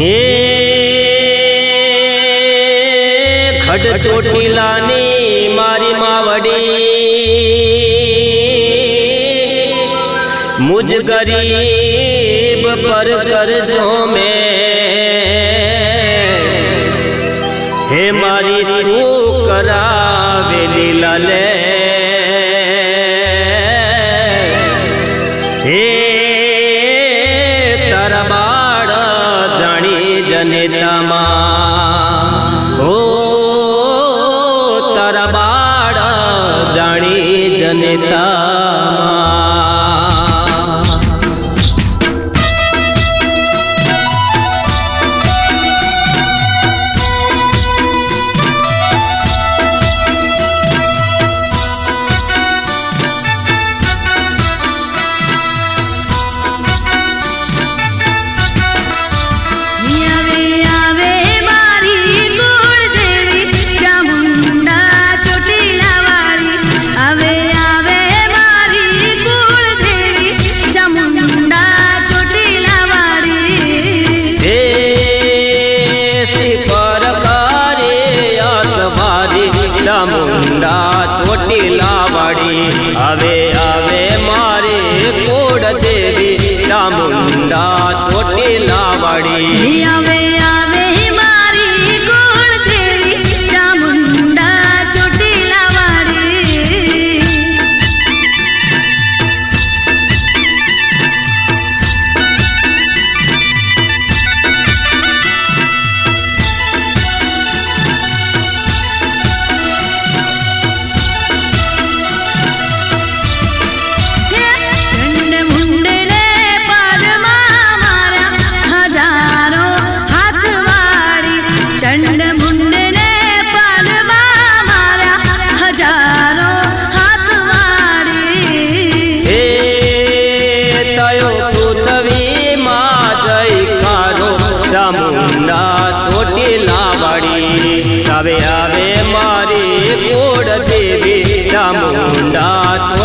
हे खड ચોટીલાની મારી માવડી मुझ गरीब पर करजो में हे मारी तू करावेली लाले हे तारा बाड़ जानी जनेता मा ओ तारा बाड़ जानी जनेता चामुंडा ચોટીલા વાળી આવે આવે મારે કોડ દેવી ચામુંડા ચોટીલા વાળી આવે આવે મારી કોડ દેવી ચામુંડા ચોટીલા વાળી चामुंडा ચોટીલા વાળી આવે આવે મારી કોડ દેવી ચામુંડા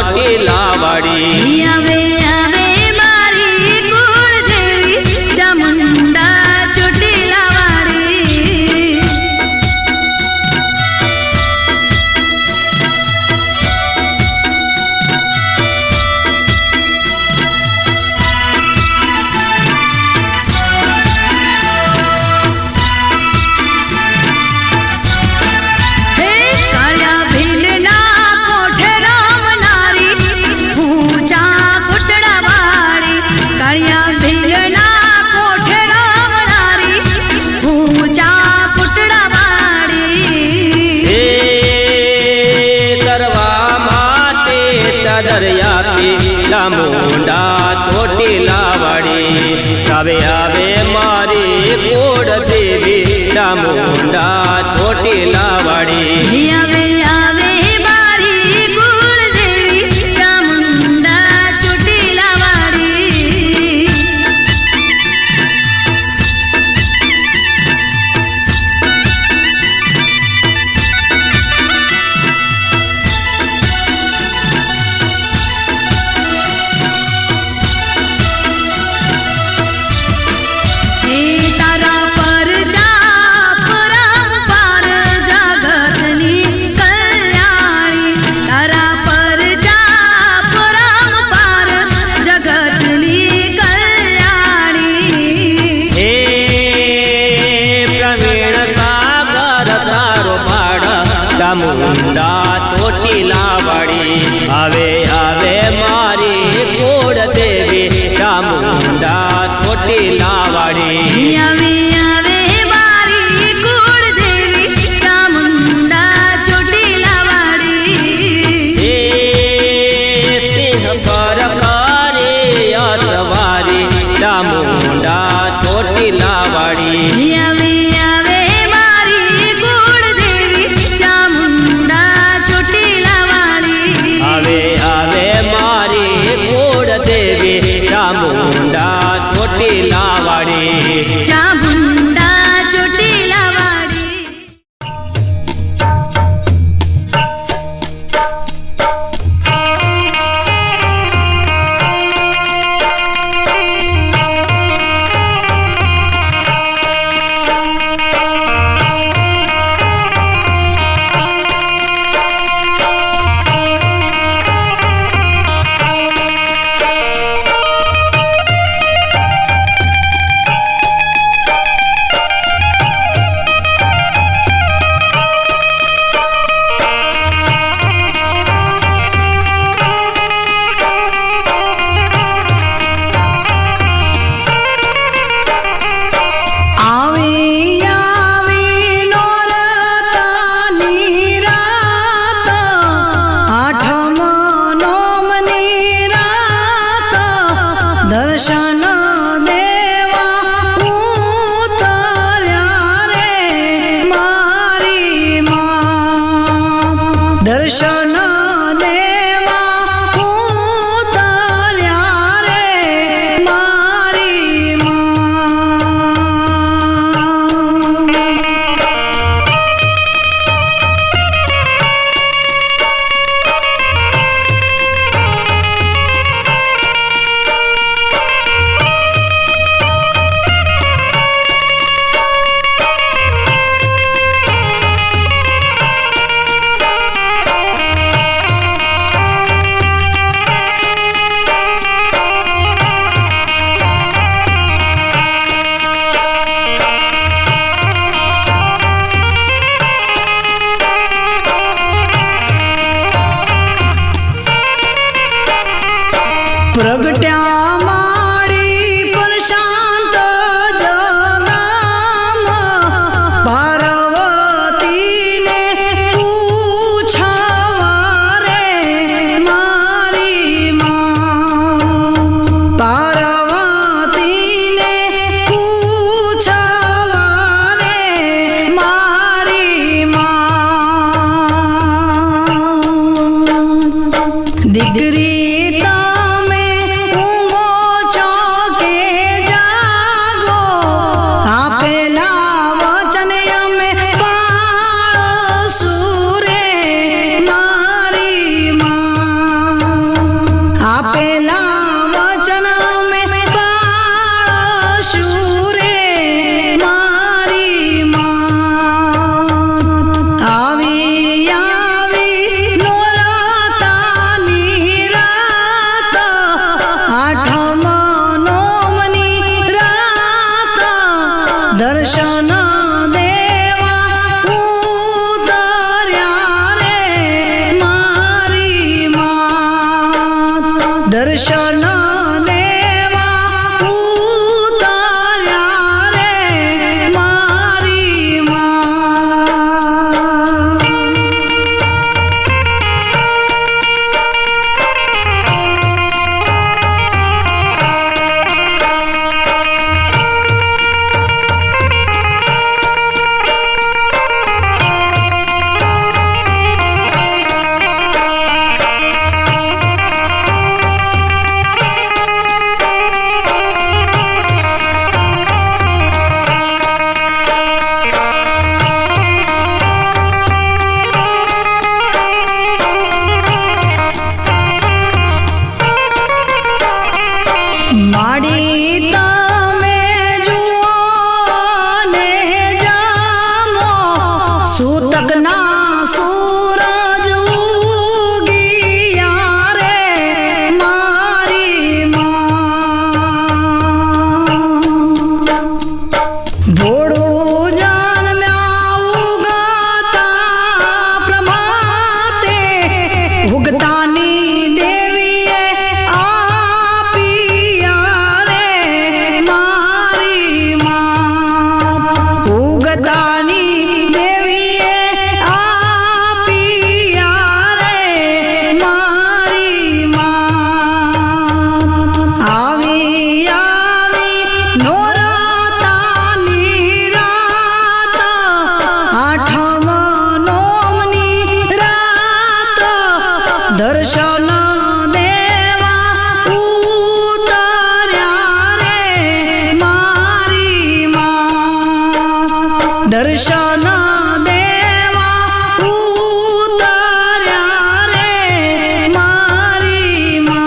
ચોટીલા વાળી આવે આવે મારી કોડ દેવી ચામુંડા ચોટીલા વાળી चामुंडा ચોટીલા વાળી આવે આવે મારી કોડ દેવી ચામુંડા ચોટીલા વાળી આવે આવે મારી કોડ દેવી ચામુંડા ચોટીલા વાળી चामुंडा ચોટીલા વાળી આવે આવે મારી કોડ દેવી ચામુંડા ચોટીલા વાળી આવે આવે મારી કોડ દેવી ચામુંડા ચોટીલા વાળી એ સિંહ પર કરે અસવારી ચામુંડા ચોટીલા વાળી આવે આવે મારી કોડ દેવી ચામુંડા ચોટીલા વાળી આવે આવે મારી કોડ દેવી ચામુંડા ચોટીલા વાળી ચામુંડા ચોટીલા વાળી દર્શન દેવા ઉતર્યા રે મારી માં દર્શન દેવા ઉતર્યા રે મારી માં માડી તમે જુઓ ને જામો સૂતકના સૂરજ ઉગિયા રે મારી માં ભોળું જન્મ્યા ઉગતા પ્રભાતે ઉગતાની દેવીએ ઉગતાની દેવીએ આપીયા રે મારી માં આવી આવી નોરતાની રાત આઠમ નોમની રાત દર્શન દેવા ઉતર્યા રે મારી માં દર્શન દેવા ઉતર્યા રે મારી માં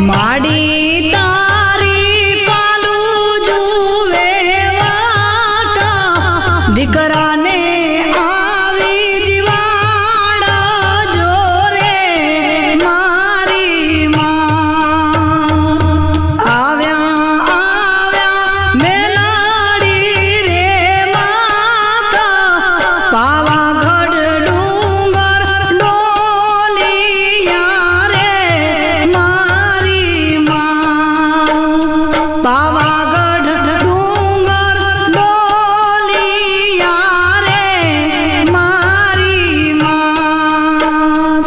માડી તારી પાલું જુએ વાટ દીકરાને આવી જીવાડ જોરે મારી માં આવ્યા આવ્યા મેલાડી રે માતા પાવાગઢ ડુંગર ડોલિયા રે મારી પાવાગઢ ડુંગર ડોલિયા રે મારી માં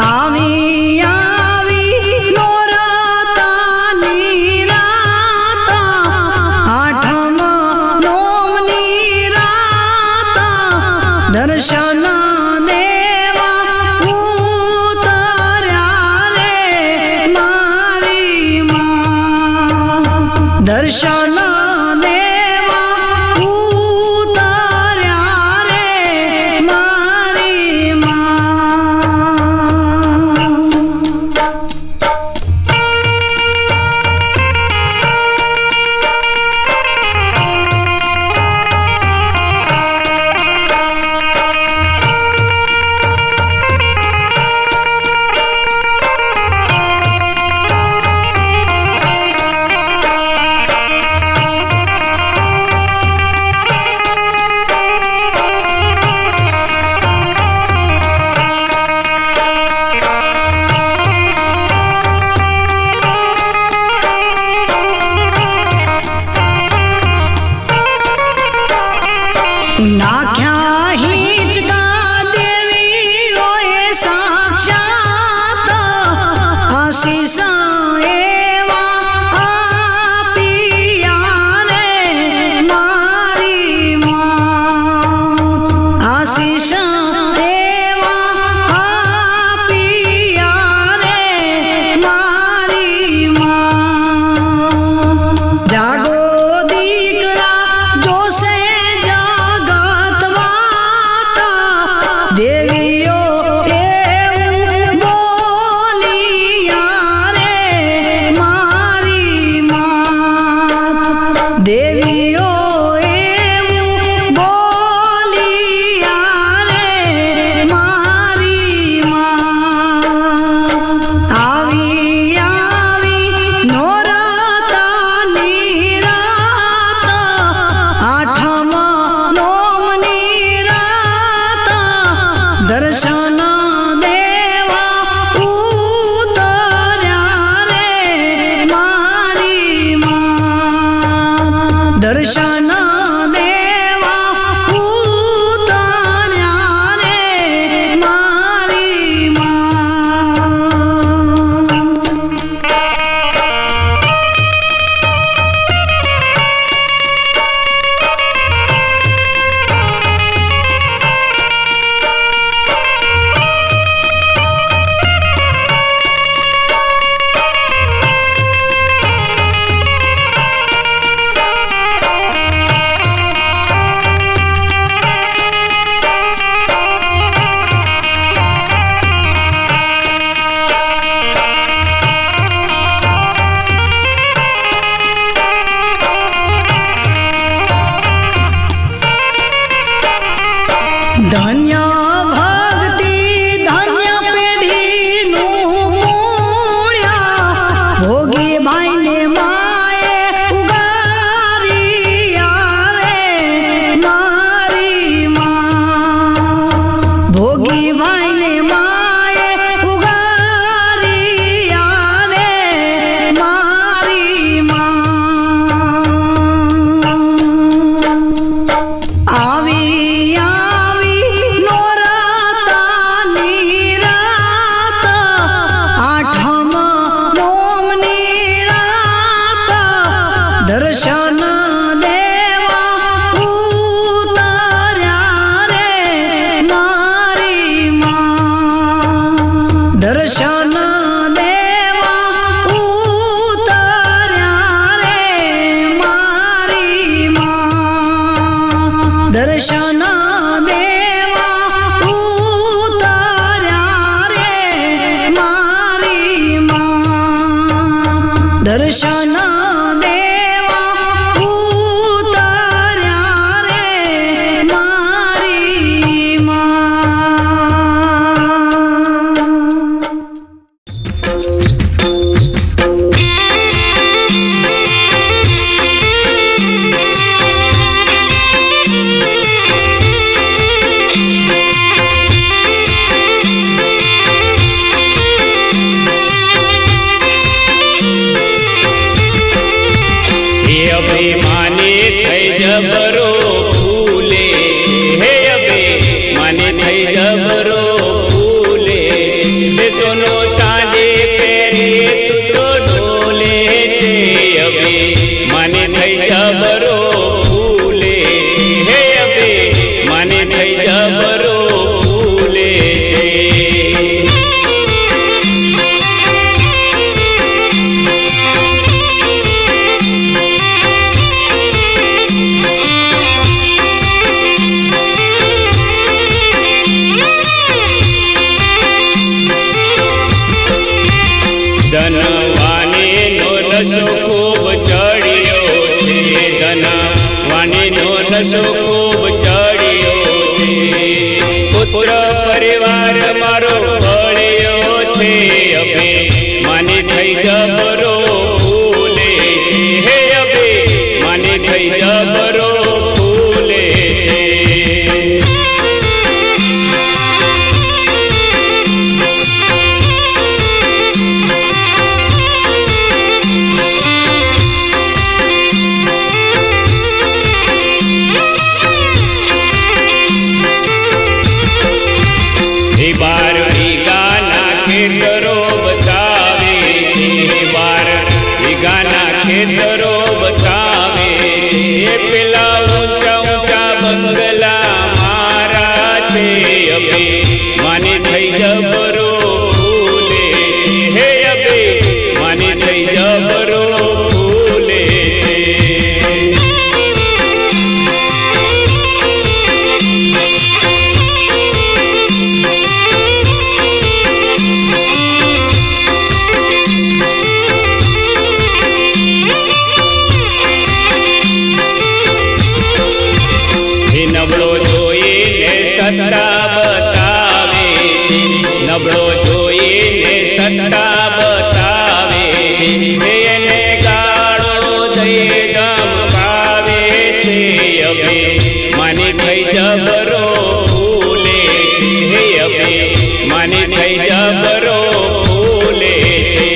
આવી આવી નોરતાની રાત આઠમ નોમની રાત દર્શન દેવા ઉતર્યા રે મારી માં દર્શન દેવા ઉતર્યા રે મારી માં દર્શન દેવા ઉતાર્યા રે મારી ધન્ય ભક્તિ ધન્ય પેઢીનું મૂળ્યા ભોગી ભાઈને માએ ઉગારિયા રે મારી ભોગી ભાઈને માએ ઉગારિયા રે મારી દર્શન દેવા ઉતાર્યા રે મારી દર્શન દેવા ઉતાર્યા રે મારી દર્શન દેવા ઉતાર્યા રે મારી દર્શન અભિમાની થઈ જબરો ફૂલે હે અભિમાની થઈ જબરો ફૂલે સોનો ચાંદી પહેરી તું તો ઢોલે છે અભિમાની થઈ જબરો ફૂલે હે અભિમાની થઈ જબરો ફૂલે છે ધનવાણીનો નશો ખૂબ ચડ્યો છે ધનવાણીનો નશો ખૂબ ચડ્યો છે પુત્ર પરિવાર મારો ભળ્યો છે અભિમાની થઈ જબરો ફૂલે છે હે અભિમાની થઈ જબરો ફૂલે છે બાર વીઘાના ખેતરો બતાવે છે 12 વીઘાના ખેતરો બતાવે છે પેલા ઊંચા ઊંચા બંગલા મારા છે અભિમાની થઈ જબરો ફૂલે છે હે અભિમાની થઈ જબરો ફૂલે છે નબળો જોઈને સત્તા બતાવે છે નબળો જોઈને સત્તા બતાવે છે એને ગાળો દઈ ધમકાવે છે અભિમાની થઈ જબરો ફૂલે છે હે અભિમાની થઈ જબરો ફૂલે છે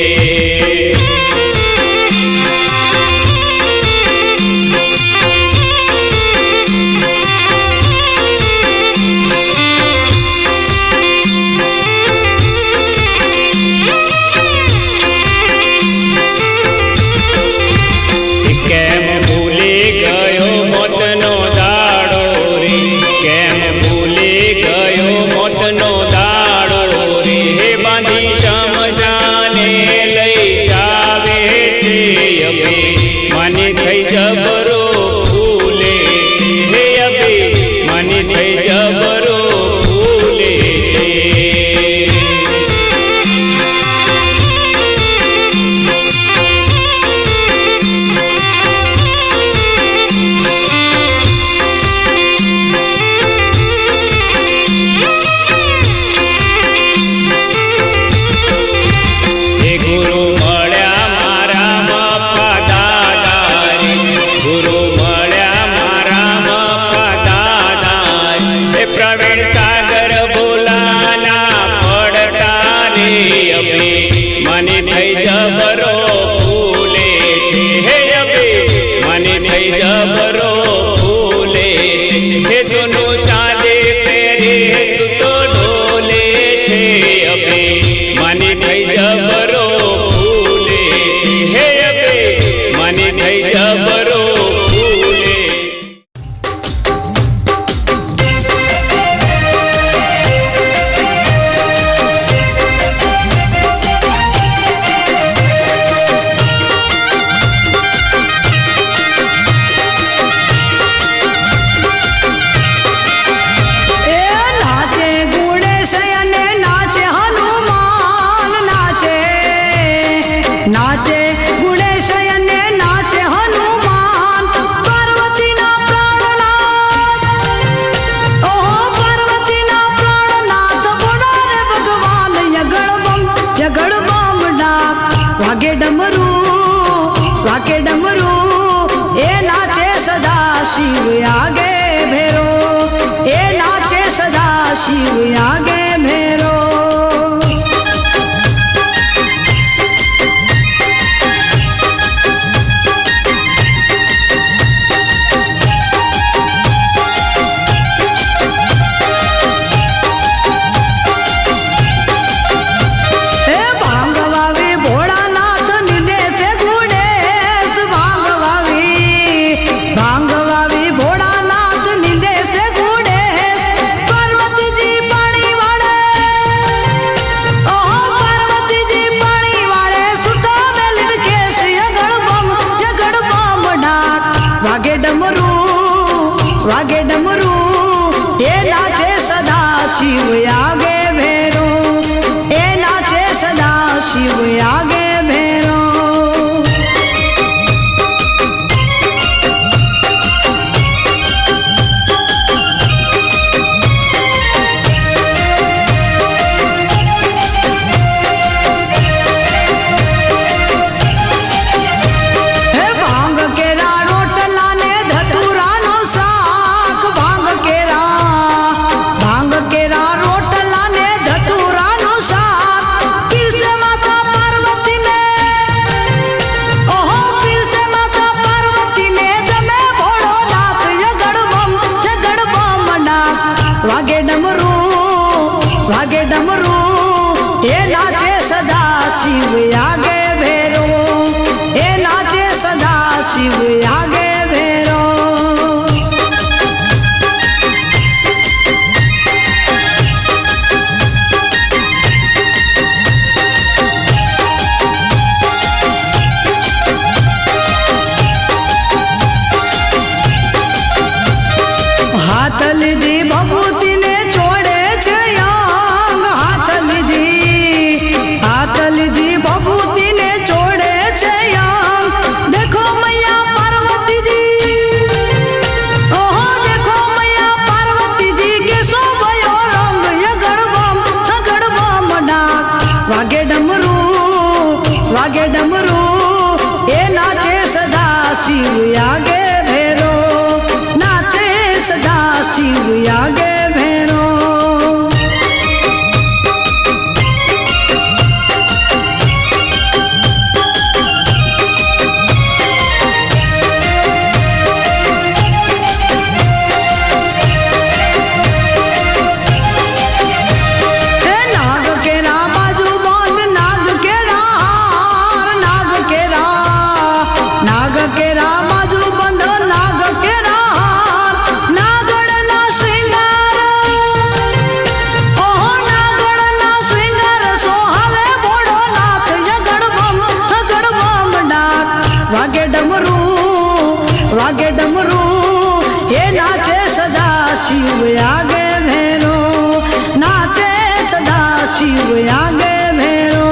નાચે હનુમાન નાચે નાચે ગુણેશ અને નાચે હનુમાન પાર્વતીના પ્રાણનાથ ઓહો પાર્વતીના પ્રાણનાથ બોલો રે ભગવાન યગળ બમ ડાક વાગે ડમરું એ નાચે સદા શિવ આગે ભેરો એ નાચે સદા શિવ આગે ભેરો વાગે ડમરું એ નાચે સદા શિવ આગે ભેરો એ નાચે સદા શિવ આગે ભેરો વાગે ડમરું એ નાચે સદા શિવ આગે ભેરો એ નાચે સદા શિવ આગે ભેરો હાથ લીધી ભભૂતિને છોડે છે હાથ લીધી ભભૂતિને છોડે છે દેખો મૈયા પાર્વતીજી ઓહો દેખો મૈયા પાર્વતીજી કે શોભયો રંગ યગળ બમ ડાક વાગે ડમરું એ નાચે સદા શિવ આગે ભેરો નાચે સદા શિવ આગે ભેરો વાગે ડમરું એ નાચે સદા શિવ આગે ભેરો નાચે સદા શિવ આગે ભેરો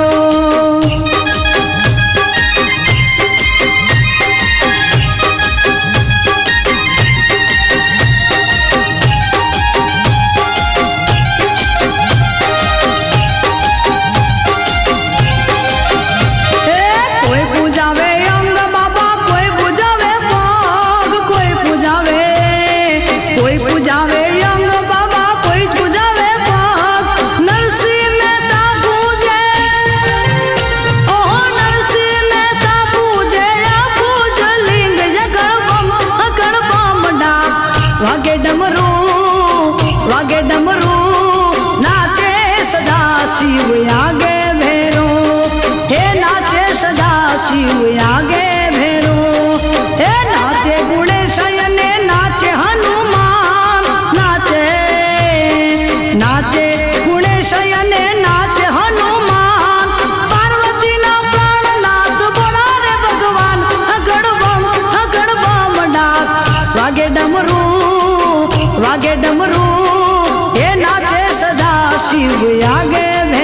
વાગે ડમરું નાચે સદા શિવ આગે ભેરો હે નાચે સદા શિવ આગે ભેરો હે નાચે ગુણેશ અને નાચે હનુમાન નાચે ગુણેશ અને નાચે હનુમાન પાર્વતીના પ્રાણનાથ બોલા રે ભગવાન અગડ બમ ડાક વાગે ડમરું એ નાચે સદા શિવ આગે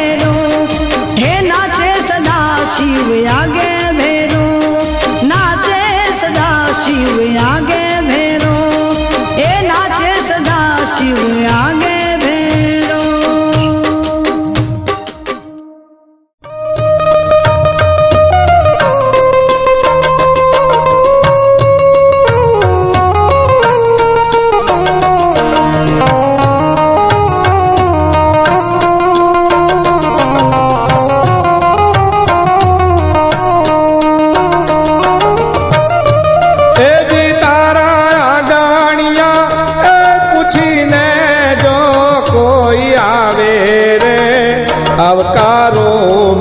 आगे भेरो नाचे सदा शिव आगे भेरो ए नाचे सदा शिव आगे भेरो। આવકારો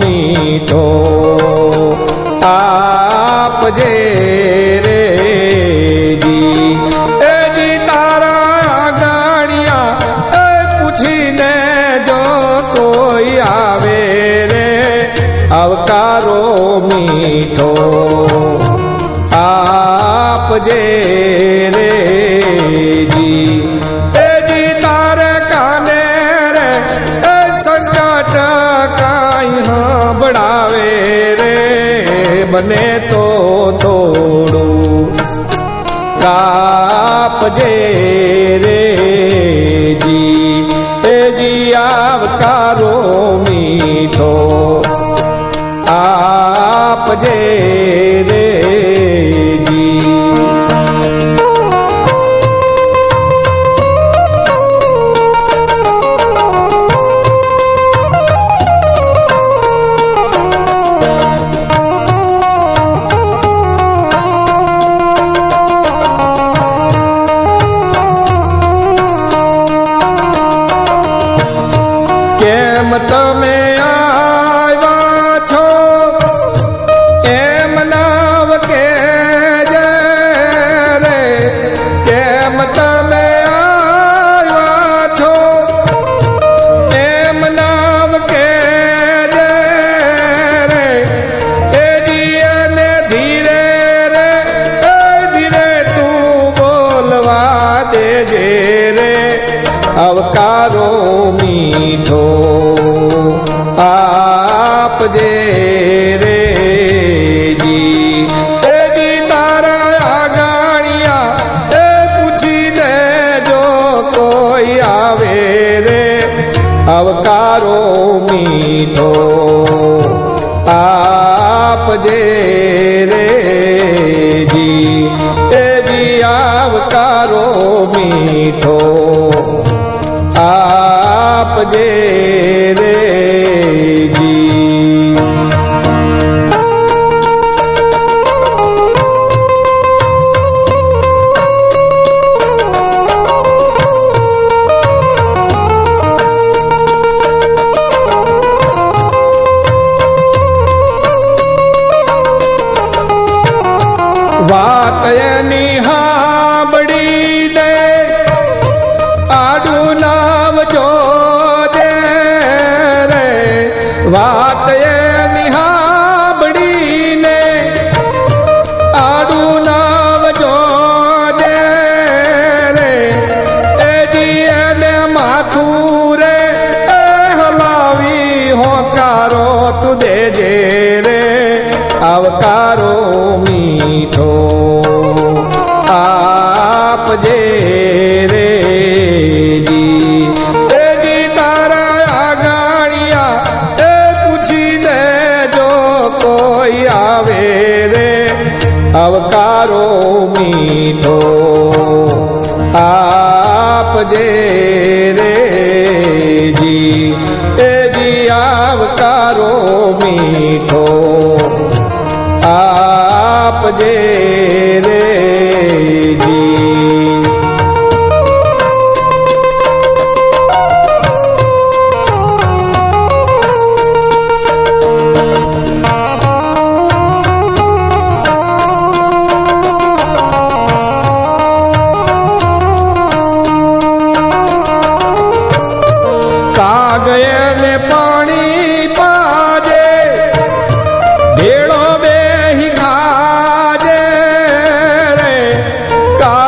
મીઠો આપજે રે જી એ જી તારા ગાણિયા એ પૂછીને જો કોઈ આવે રે આવકારો મીઠો આપજે રે જી એ જી તારે કાને રે એ સંકટ કાંઈ સાંભળાવે રે બને તો થોડું કાપજે રે જી એ જી આવકારો મીઠો આપજે રે જી। કેમ તમે આવ્યા છો એમ નાવ કેજે રે કેમ તમે આવ્યા છો એમ નાવ કેજે રે એ જીને ધીરે રે એ ધીરે તું બોલવા દેજે રે આવકારો મીઠો આપજે રે જી એ જી તારા ગાણિયા એ પૂછીને જો કોઈ આવે રે આવકારો મીઠો આપજે રે જી એ જી આવકારો મીઠો આપજે રે જી। વાત એની હાંભળીને આડું નાવ જોજે રે વાત એની હાંભળીને આડું નાવ જોજે રે એ જી એને માથું રે એ હલાવી હોકારો તું દેજે રે આવકારો મીઠો આપજે રે જી એ જી તારા ગાણિયા એ પૂછીને જો કોઈ આવે રે આવકારો મીઠો આપજે રે જી એ જી આવકારો મીઠો આપજે રે જી। કાગયને પાણી પાજે ભેળો બેહી ખાજે રે કા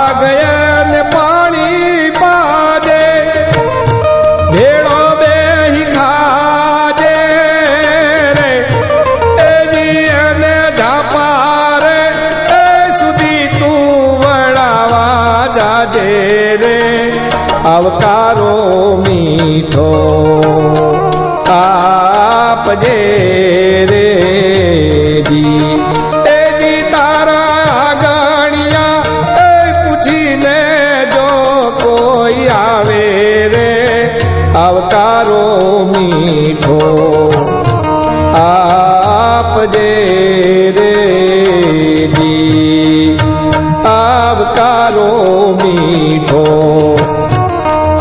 આવકારો મીઠો આપજે રે જી એ જી તારા ગણિયા એ પૂછીને જો કોઈ આવે રે આવકારો મીઠો આપજે રે જી આવકારો મીઠો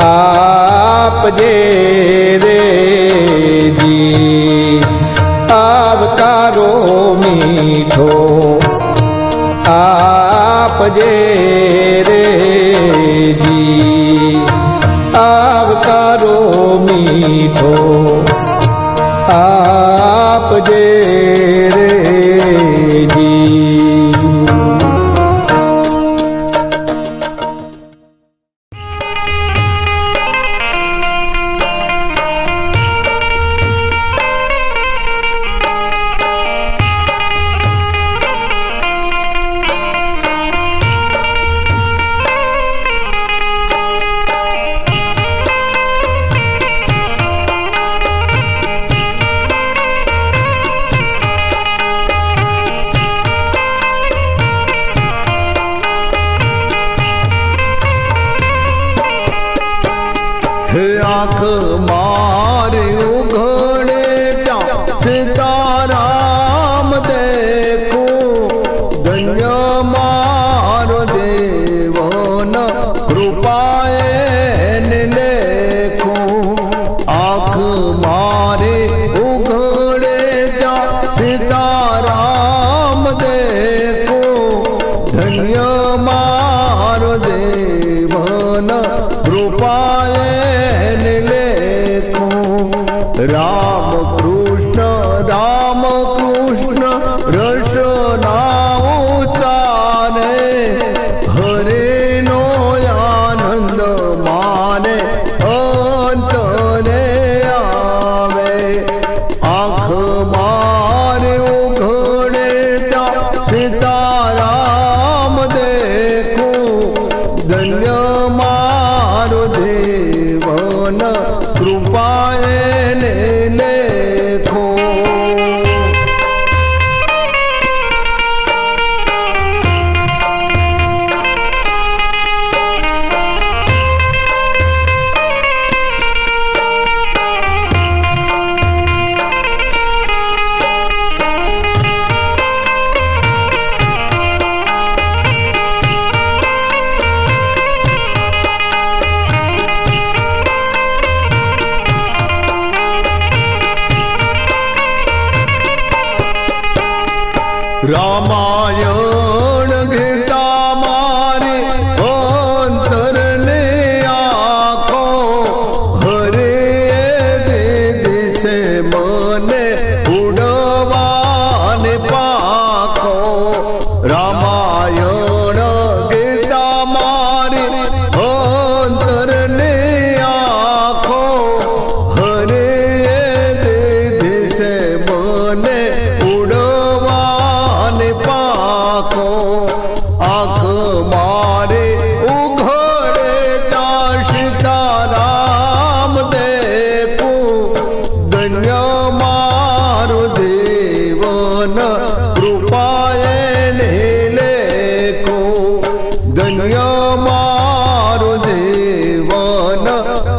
આપજે રે જી આવકારો મીઠો આપજે રે જી આવકારો મીઠો આપજે રે જી हे आँख मारे उघड़े सीताराम देखो धन्य मारो देवन कृपाए लेखो आँख मारे उघड़े सीताराम देखो धन्य मारो देवन कृपाए राम कृष्ण रसना उचारे हरे नो आनंद माने अंतरे आवे आँख मारे उघड़े सीताराम देखो धन्य मारो देवन कृपाए लेखो रामायण गीता मारे अंतर ने आखो हरे दीदी से मने उड़वाने पाखो रामायण गीता मारे अंतर ने आखो हरे दीदी से मने पाखो आँख मारे उघड़े सीताराम देखो धन्य मारो देवन कृपाए लेखो धन्य मारो देवन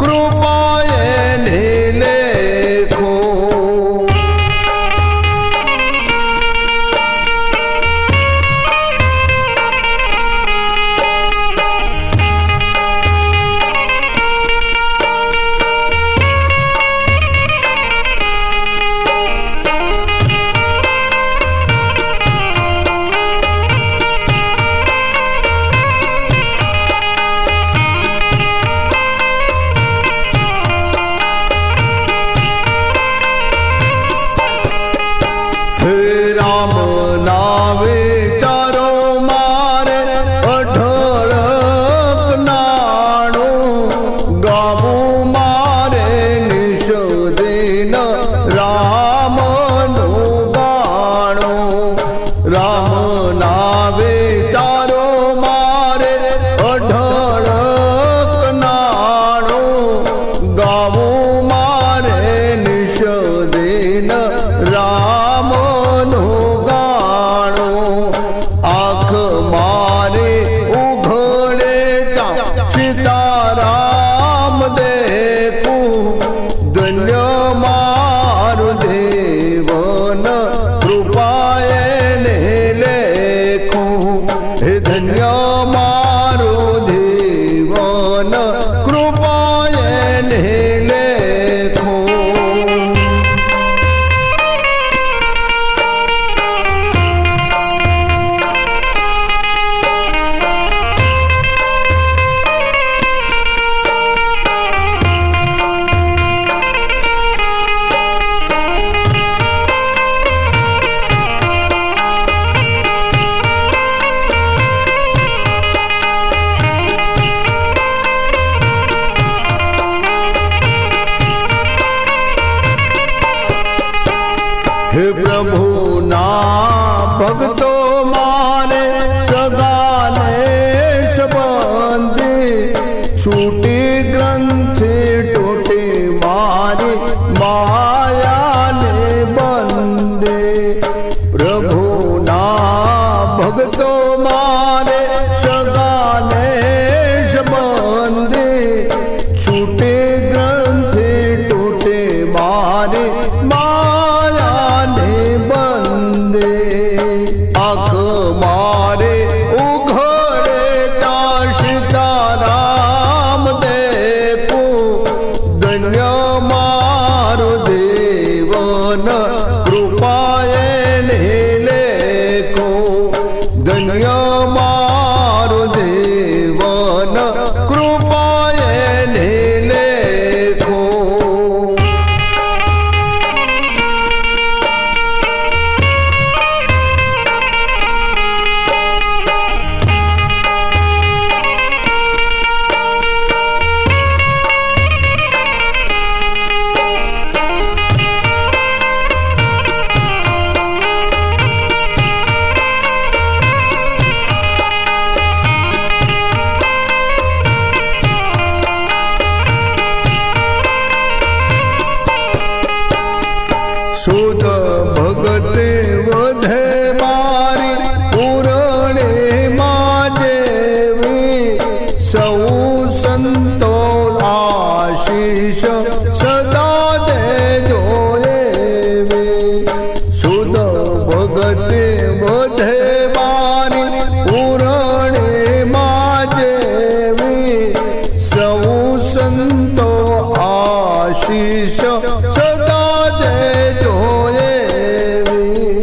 कृपाए लेखो દિન રામનું ગાણું આંખ મારે ઉઘડે સીતારામ દેખું ધન્ય મારું દેવન કૃપાએ ને લેખું હે ધન્ય મારું દેવન કૃપાએ ને લેખું હે પ્રભુના ભક્તો મારે સગાને સંબંધી છૂટી ગ્રંથિ તૂટી મારી માયાને બંદે પ્રભુના ભક્તો મારે સગાને સંબંધી છૂટી ગ્રંથિ તૂટી મારી આંખ મારે ઉઘડે ત્યાં સીતારામ દેખું ધન્ય મારું દેવન કૃપાએ ને લેખું ધન્ય મારું દેવન કૃપાએ ને લેખું શુદ્ધ ભગતે વધે મારી પૂરણે માં દેવી સૌ સંતો આશીષ સદા દેજો એવી શુદ્ધ ભગતે વધે મારી પૂરણે માં દેવી સૌ સંતો આશીષ સદા દેજો એવી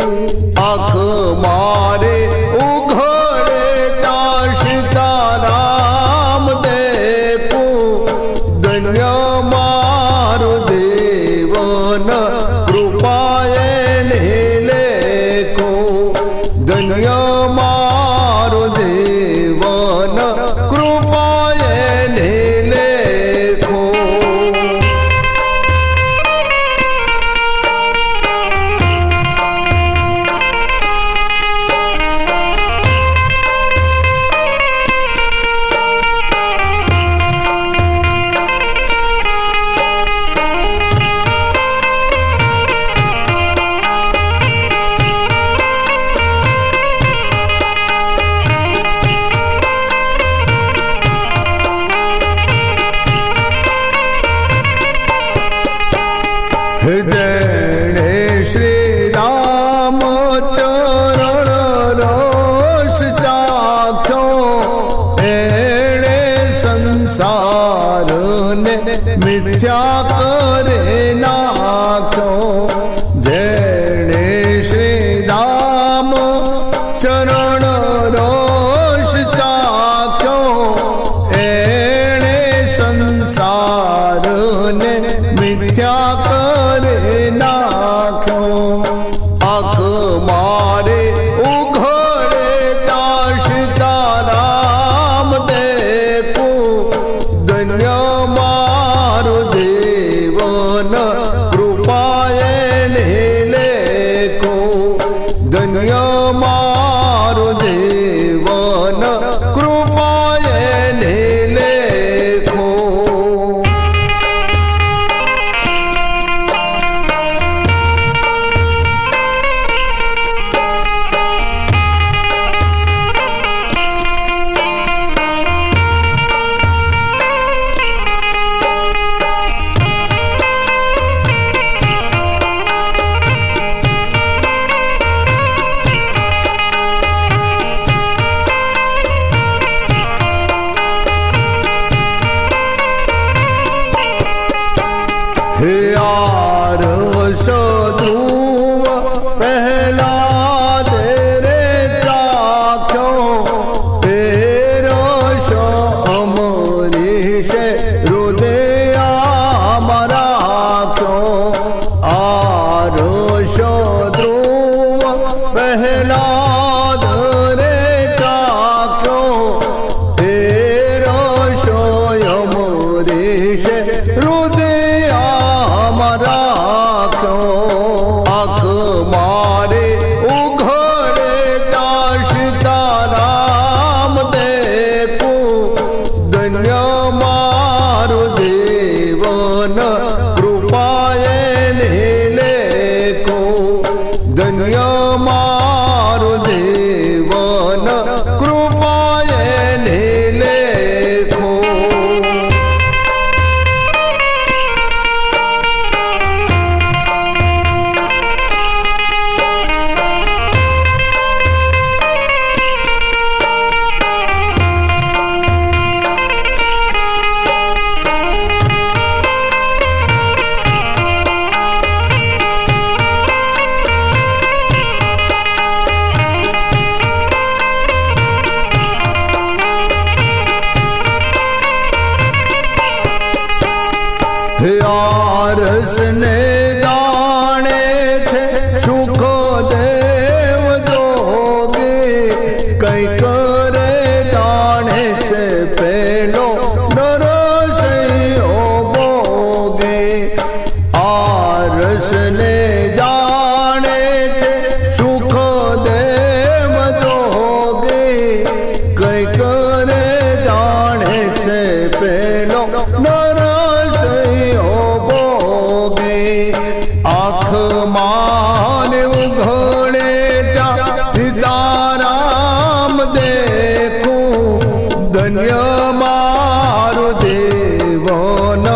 આંખમાં ઉઘડે ત્યાં સીતારામ દેખું ધન્ય મારું જીવન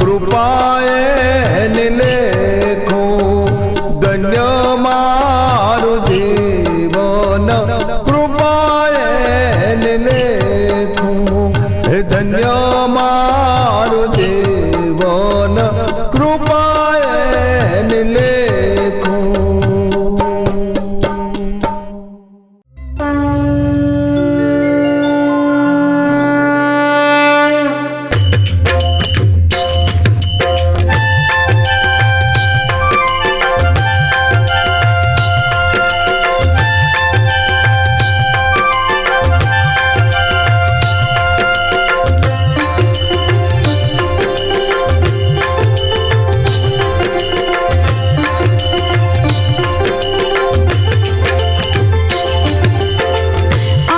કૃપાએ લેખું ધન્ય મારું જીવન કૃપાએ લેખું ધન્ય મારું જીવન કૃપાએ લેખું.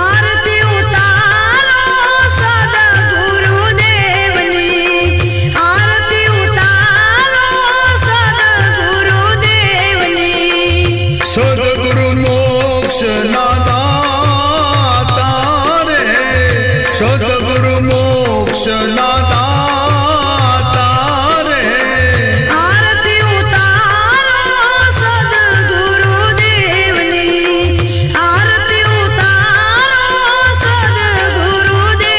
આરતી ઉતારો સદગુરુદેવની, આરતી ઉતારો સદગુરુદેવની. સદગુરુ મોક્ષ ના દાતા રે, સદગુરુ મોક્ષ ના દાતા રે. આરતી ઉતારો સદગુરુદેવની, આરતી ઉતારો સદગુરુદેવની.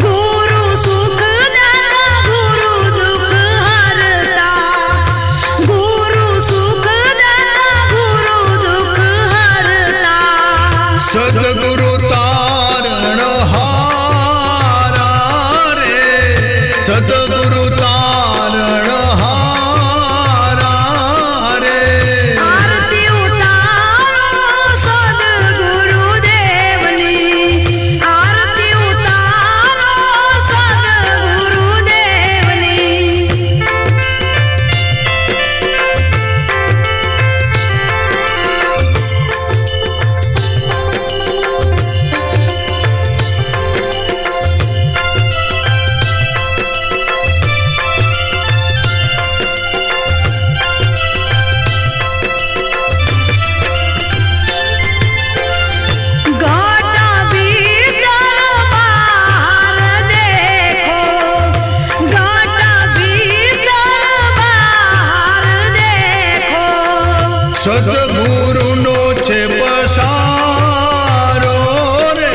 ગુરુ સુખ દાતા ગુરુ દુઃખ હરતા, ગુરુ સુખ દાતા ગુરુ દુઃખ હરતા. સદગુરુ તારણ હારા રે, સદગુરુ તારણ હારા રે. આરતી ઉતારો સદગુરુદેવની, આરતી ઉતારો સદગુરુદેવની. ઘાટા ભીતર બહાર દેખો, ઘાટા ભીતર બહાર દેખો. સદગુરુનો છે પસારો રે,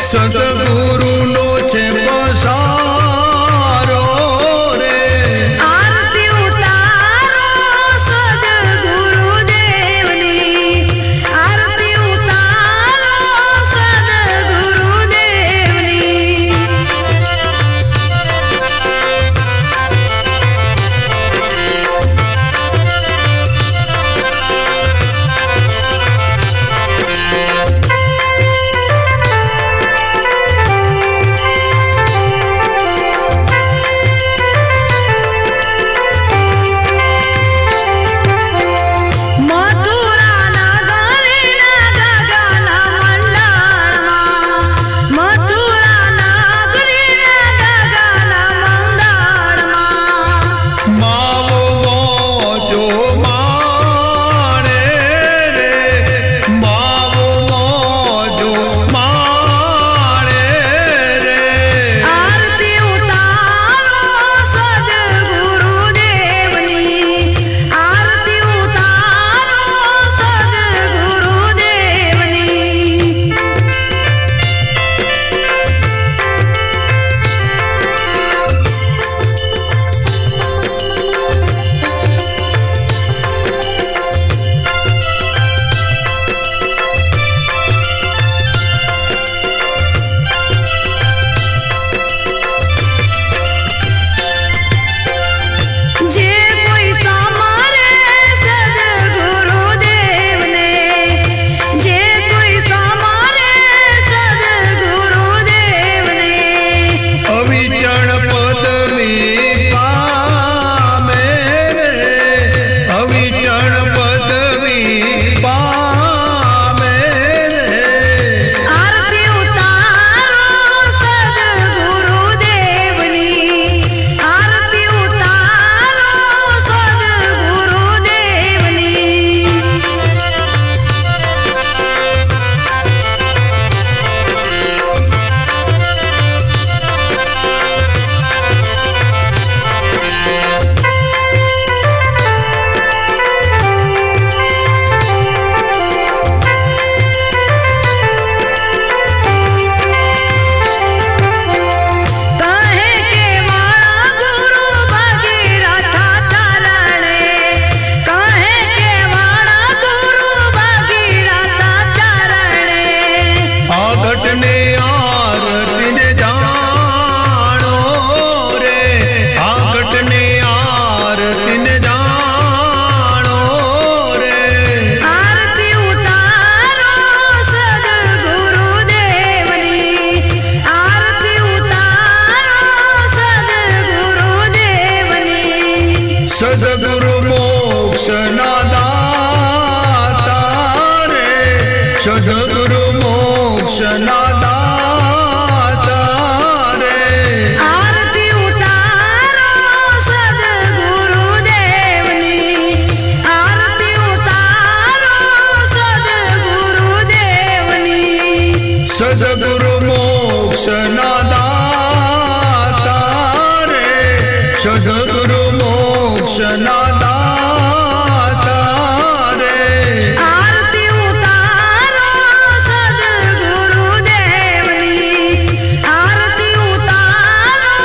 સદગુરુનો છે પસારો રે. આરતી ઉતારો સદગુરુદેવની, આરતી ઉતારો સદગુરુદેવની. મોક્ષના દાતા રે સદગુરુ મોક્ષના દાતા રે આરતી ઉતારો સદગુરુદેવની આરતી ઉતારો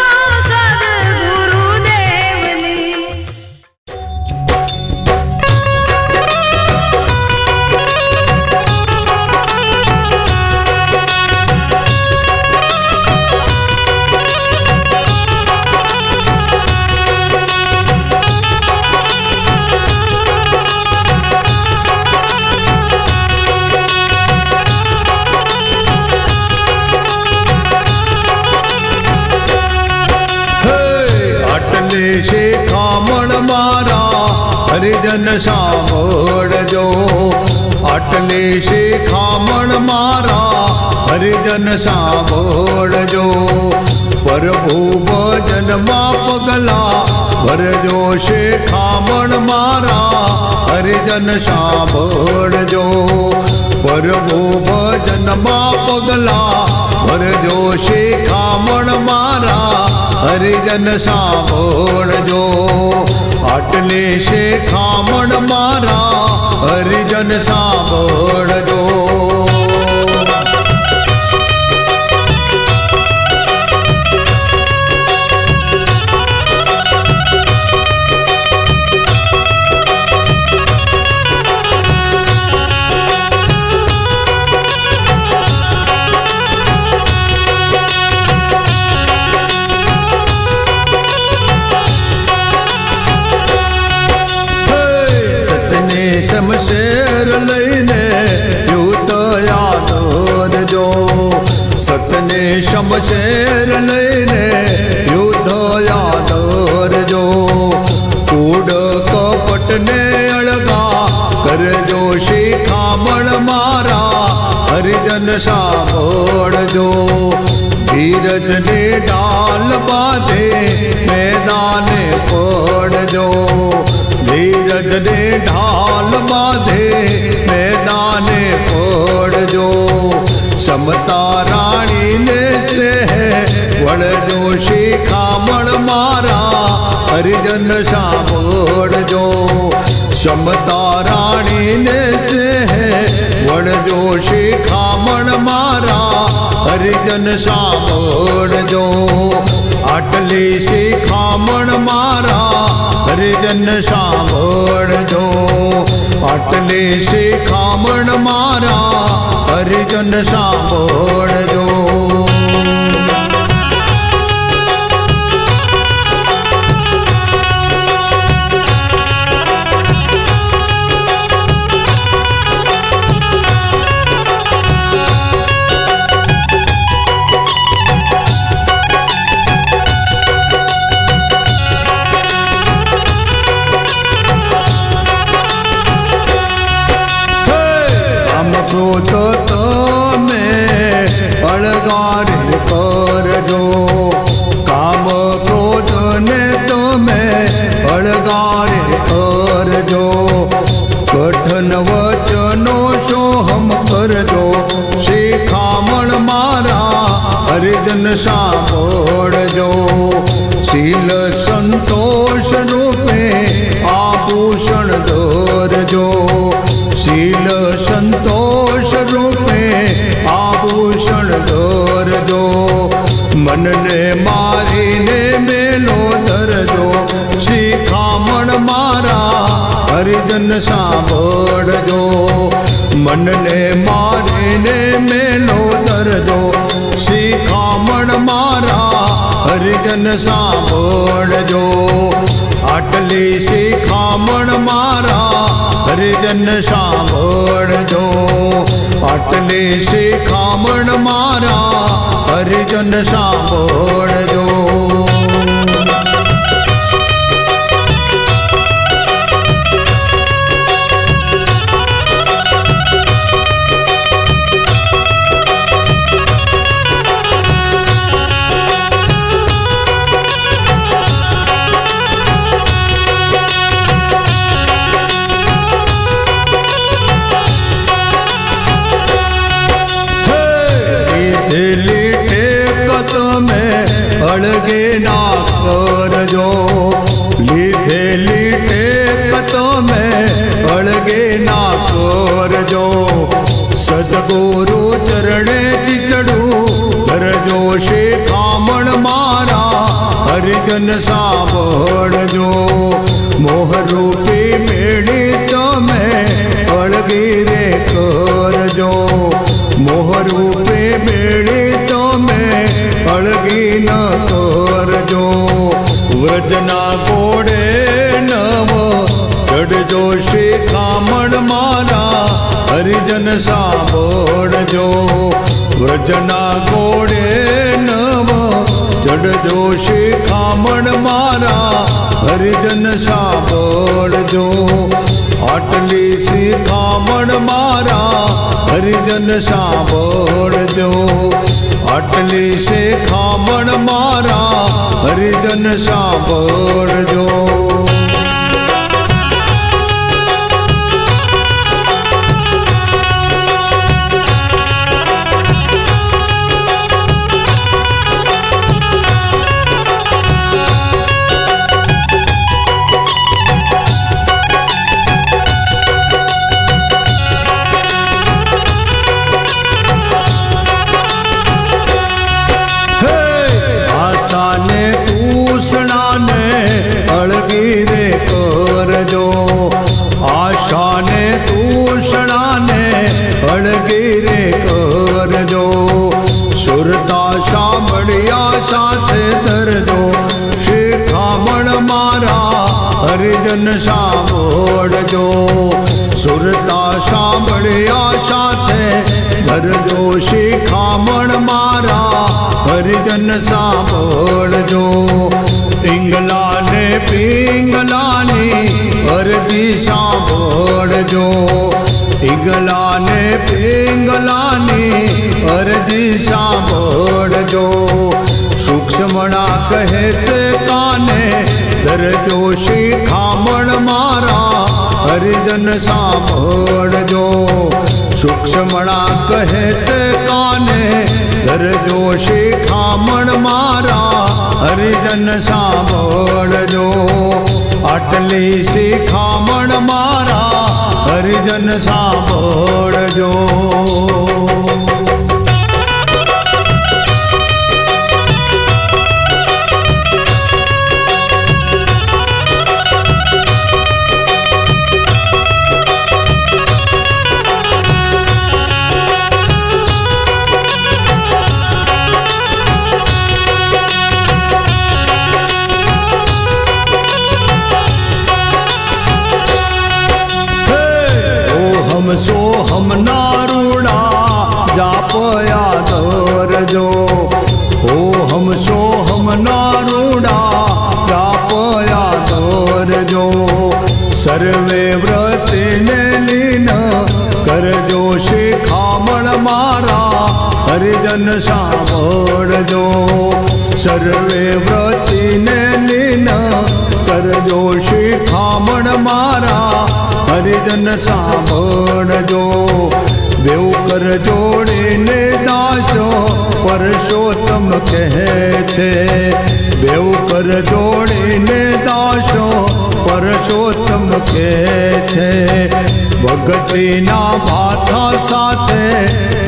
સદગુરુદેવની શિખામણ મારા હરિજન સાંભળજો આટલી શિખામણ મારા હરિજન સાંભળજો પ્રભુ ભજનમાં પગલા ભરજો શિખામણ મારા હરિજન સાંભળજો પ્રભુ ભજનમાં પગલા ભરજો શિખામણ મારા હરિજન સાંભળજો આટલી શિખામણ મારા હરિજન સાંભળજો શમશેર લઈને યુતયા દોરજો સતને શમશેર લઈને યુતયા દોરજો કૂડ કપટને અળગા કરજો શિખામણ મારા હરિજન સાંભળજો ધીરજને ડાલ બાંધે મેદાને પડજો ધીરજને ઢાલ બાંધે મેદાને પડજો સમતા રાણીને સ્નેહ વળજો શિખામણ મારા હરિજન સાંભળજો સમતા રાણીને સ્નેહ વળજો શિખામણ મારા હરિજન સાંભળજો આટલી શિખામણ મારા હરિજન સાંભળજો આટલી શિખામણ મારા હરિજન સાંભળજો ક્રોધ તમે અળગારે કરજો કામ ક્રોધને તમે અળગારે કરજો કઠન વચનો સોહમ કરજો શિખામણ મારા હરિજન સાંભળજો શીલ સંતોષ રૂપે આભૂષણ દોરજો શીલ સંતોષ રૂપે આભૂષણ દોરજો મનને મારીને મેલો ધરજો શિખામણ મારા હરિજન સાંભળજો મનને મારીને મેલો ધરજો શિખામણ મારા હરિજન સાંભળજો આટલી શિખામણ મારા હરિજન સાંભળજો આટલી શિખામણ મારા હરિજન સાંભળજો તમે અળગે ના કરજો, લીધેલી ટેક તમે અળગે ના કરજો. સદગુરુ ચરણે ચીચડું કરજો શિખામણ મારા હરિજન સાંભળજો. મોહરૂપી મેળી તમે અળગી રે કરજો, મોહરૂપી મેળી તમે અળગી ન કરજો. વ્રજના ઘોડે નવ ચડજો શિખામણ મારા હરિજન સાંભળજો. વ્રજના ઘોડે નવ ચડજો શિખામણ મારા હરિજન સાંભળજો. આટલી શિખામણ મારા હરિજન સાંભળજો, આટલી શિખામણ મારા હરિજન સાંભળજો. અળગી રે કરજો, આશાને તૂષણાને અળગી રે કરજો. સુરતા સાંભળ્યા સાથે ધરજો શિખામણ મારા હરિજન સાંભળજો. સુરતા સાંભળ્યા સાથે ધરજો શિખામણ મારા હરિજન સાંભળજો. પિંગલાને પિંગલાની અરજી સાંભળજો, પિંગલાને પિંગલાની અરજી સાંભળજો. સૂક્ષ્મણા કહે તે કાને ધરજો શિખામણ મારા હરિજન સાંભળજો. સૂક્ષ્મણા કહે તે કાને ધરજો શિખામણ મારા હરિજન સાંભળજો. આટલી શિખામણ મારા હરિજન સાંભળજો. સોહમ નારુણા જાપયા ધરજો, ઓહમ સોહમ નારુણા જાપયા ધરજો. સર્વે વ્રતને લીન કરજો શિખામણ મારા હરિજન સાંભળજો. સર્વે વ્રતને લીન કરજો શિખામણ મારા હરિજન સાંભળજો. દેવ કર જોડીને દાસો પરસોત્તમ કહે છે, દેવ કર જોડીને દાસો પરસોત્તમ કહે છે. ભગતીના ભાથા સાથે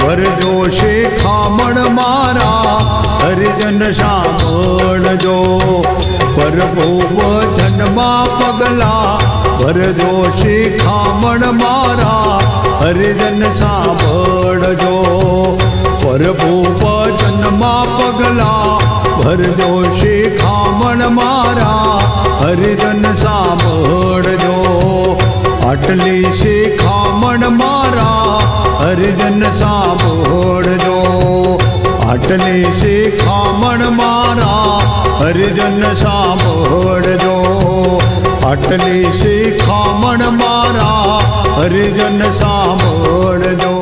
ભરજો શિખામણ મારા હરિજન સાંભળજો. પ્રભુ વચનમાં પગલા ભરજો શિખામણ મારા હરિજન સાંભળજો. પ્રભુ વચનમાં પગલા ભરજો શિખામણ મારા હરિજન સાંભળજો. આટલી શિખામણ મારા હરિજન સાંભળજો, આટલી શિખામણ મારા હરિજન સાંભળજો. આટલી શિખામણ મારા હરિજન સાંભળજો.